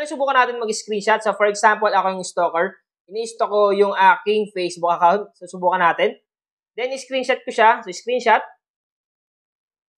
Ngayon, subukan natin mag-screenshot. So, for example, ako yung stalker. Ini-stalk ko yung aking Facebook account. So, subukan natin. Then, screenshot ko siya. So, screenshot.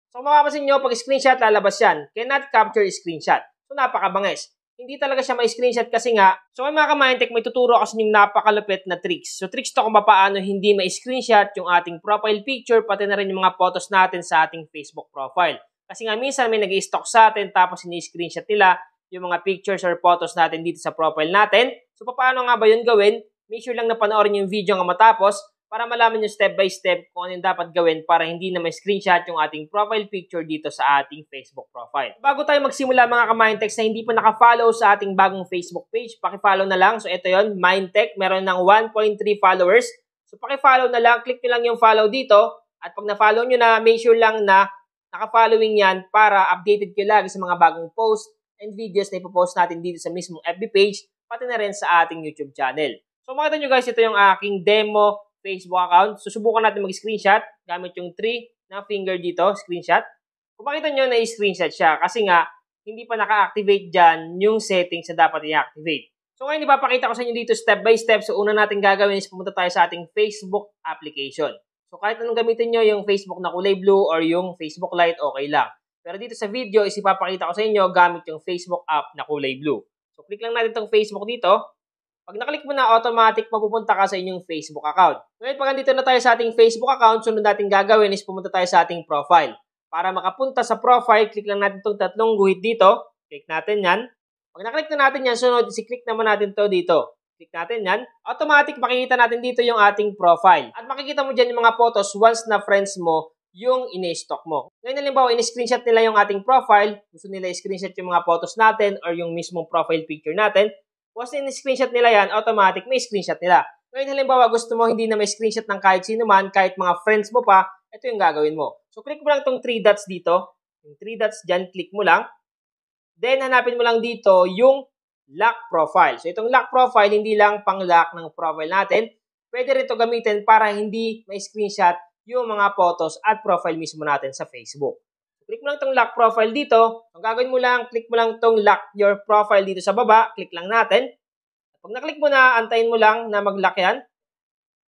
So, kung mapapansin nyo, pag screenshot, lalabas yan. Cannot capture screenshot. So, napakabangis. Hindi talaga siya ma-screenshot kasi nga. So, kung mga ka-Mindtech, may tuturo kasi yung napakalupit na tricks. So, tricks to kung paano hindi ma-screenshot yung ating profile picture, pati na rin yung mga photos natin sa ating Facebook profile. Kasi nga, minsan may nag-i-stalk sa atin, tapos ini-screenshot nila yung mga pictures or photos natin dito sa profile natin. So, paano nga ba yun gawin? Make sure lang na panoorin yung video nga matapos para malaman nyo step by step kung ano yung dapat gawin para hindi na may screenshot yung ating profile picture dito sa ating Facebook profile. Bago tayo magsimula mga ka-Mindtech na hindi pa naka-follow sa ating bagong Facebook page, paki-follow na lang. So ito yon, Mindtech, meron ng 1.3 followers. So paki-follow na lang, click nyo lang yung follow dito at pag na-follow nyo na, make sure lang na naka-following yan para updated kayo lagi sa mga bagong post and videos na ipopost natin dito sa mismong FB page, pati na rin sa ating YouTube channel. So makita nyo guys, ito yung aking demo Facebook account. Susubukan natin mag-screenshot gamit yung 3 na finger dito, screenshot. Kung makita nyo na i-screenshot siya kasi nga hindi pa naka-activate dyan yung settings na dapat i-activate. So ngayon ipapakita ko sa inyo dito step by step. So una natin gagawin is pumunta tayo sa ating Facebook application. So kahit anong gamitin nyo, yung Facebook na kulay blue or yung Facebook Lite, okay lang. Pero dito sa video is ipapakita ko sa inyo gamit yung Facebook app na kulay blue. So click lang natin itong Facebook dito. Pag nakalik mo na, automatic mapupunta ka sa inyong Facebook account. Ngayon, pag nandito na tayo sa ating Facebook account, sunod natin gagawin is pumunta tayo sa ating profile. Para makapunta sa profile, click lang natin itong tatlong guhit dito. Click natin yan. Pag naklik na natin yan, sunod, i-click naman natin to dito. Click natin yan. Automatic, makikita natin dito yung ating profile. At makikita mo dyan yung mga photos once na friends mo yung ini-stalk mo. Ngayon, halimbawa, in-screenshot nila yung ating profile. Gusto nila i-screenshot yung mga photos natin or yung mismong profile picture natin. Once in-screenshot nila yan, automatic may screenshot nila. Ngayon, halimbawa, gusto mo hindi na may screenshot ng kahit sino man, kahit mga friends mo pa, ito yung gagawin mo. So, click mo lang itong 3 dots dito. Yung 3 dots dyan, click mo lang. Then, hanapin mo lang dito yung lock profile. So, itong lock profile, hindi lang pang-lock ng profile natin. Pwede rin ito gamitin para hindi may screenshot yung mga photos at profile mismo natin sa Facebook. Click mo lang itong lock profile dito. Ang gagawin mo lang, click mo lang itong lock your profile dito sa baba. Click lang natin. Pag na-click mo na, antayin mo lang na mag-lock yan.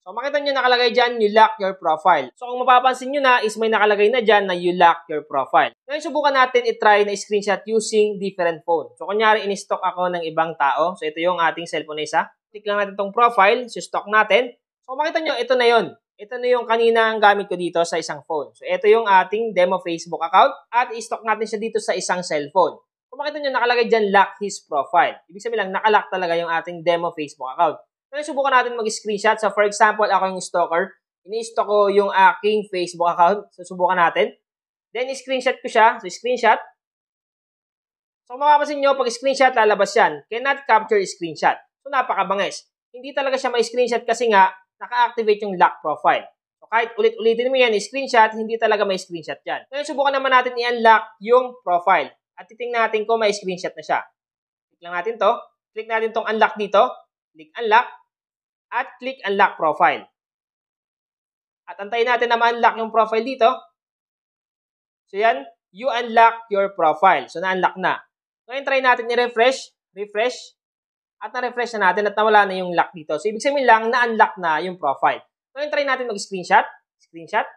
So, makita nyo nakalagay dyan, you lock your profile. So, kung mapapansin nyo na, is may nakalagay na dyan na you lock your profile. Ngayon, subukan natin i-try na screenshot using different phone. So, kunyari, in-stock ako ng ibang tao. So, ito yung ating cellphone na isa. Click lang natin itong profile. So, stock natin. So, makita nyo, ito na yun. Ito na yung kanina ang gamit ko dito sa isang phone. So, ito yung ating demo Facebook account at i-stock natin siya dito sa isang cellphone. Kung makita nyo, nakalagay dyan, lock his profile. Ibig sabihin lang, nakalock talaga yung ating demo Facebook account. Ngayon, subukan natin mag-screenshot. So, for example, ako yung stalker. Ini-stalk ko yung aking Facebook account. So, subukan natin. Then, i-screenshot ko siya. So, screenshot. So, kung mapapansin nyo, pag screenshot, lalabas yan. Cannot capture screenshot. So, napakabangis. Hindi talaga siya ma-screenshot kasi nga, naka-activate yung lock profile. So, kahit ulit-ulitin mo yan, screenshot, hindi talaga may screenshot yan. Ngayon, subukan naman natin i-unlock yung profile. At titingnan natin kung may screenshot na siya. Click lang natin to. Click natin tong unlock dito. Click unlock. At click unlock profile. At antayin natin na ma-unlock yung profile dito. So, yan. You unlock your profile. So, na-unlock na. Ngayon, try natin i-refresh. Refresh. At na-refresh na natin at nawala na yung lock dito. So, ibig sabihin lang, na-unlock na yung profile. Ngayon, try natin mag-screenshot. Screenshot.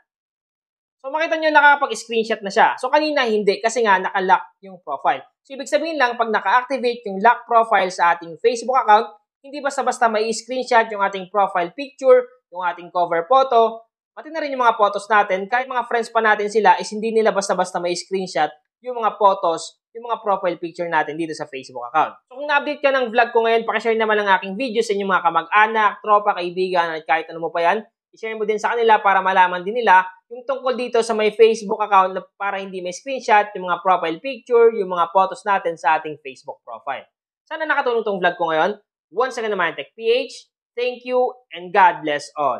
So, makita nyo nakapag-screenshot na siya. So, kanina hindi kasi nga naka-lock yung profile. So, ibig sabihin lang, pag naka-activate yung lock profile sa ating Facebook account, hindi basta-basta may screenshot yung ating profile picture, yung ating cover photo, pati na rin yung mga photos natin. Kahit mga friends pa natin sila, is hindi nila basta-basta may screenshot yung mga photos, yung mga profile picture natin dito sa Facebook account. So, kung na-update ka ng vlog ko ngayon, pakishare naman ang aking video sa inyong mga kamag-anak, tropa, kaibigan, at kahit ano mo pa yan. I-share mo din sa kanila para malaman din nila yung tungkol dito sa may Facebook account na para hindi may screenshot yung mga profile picture, yung mga photos natin sa ating Facebook profile. Sana nakatulong tong vlog ko ngayon. Once again, Mindtech PH, thank you and God bless all.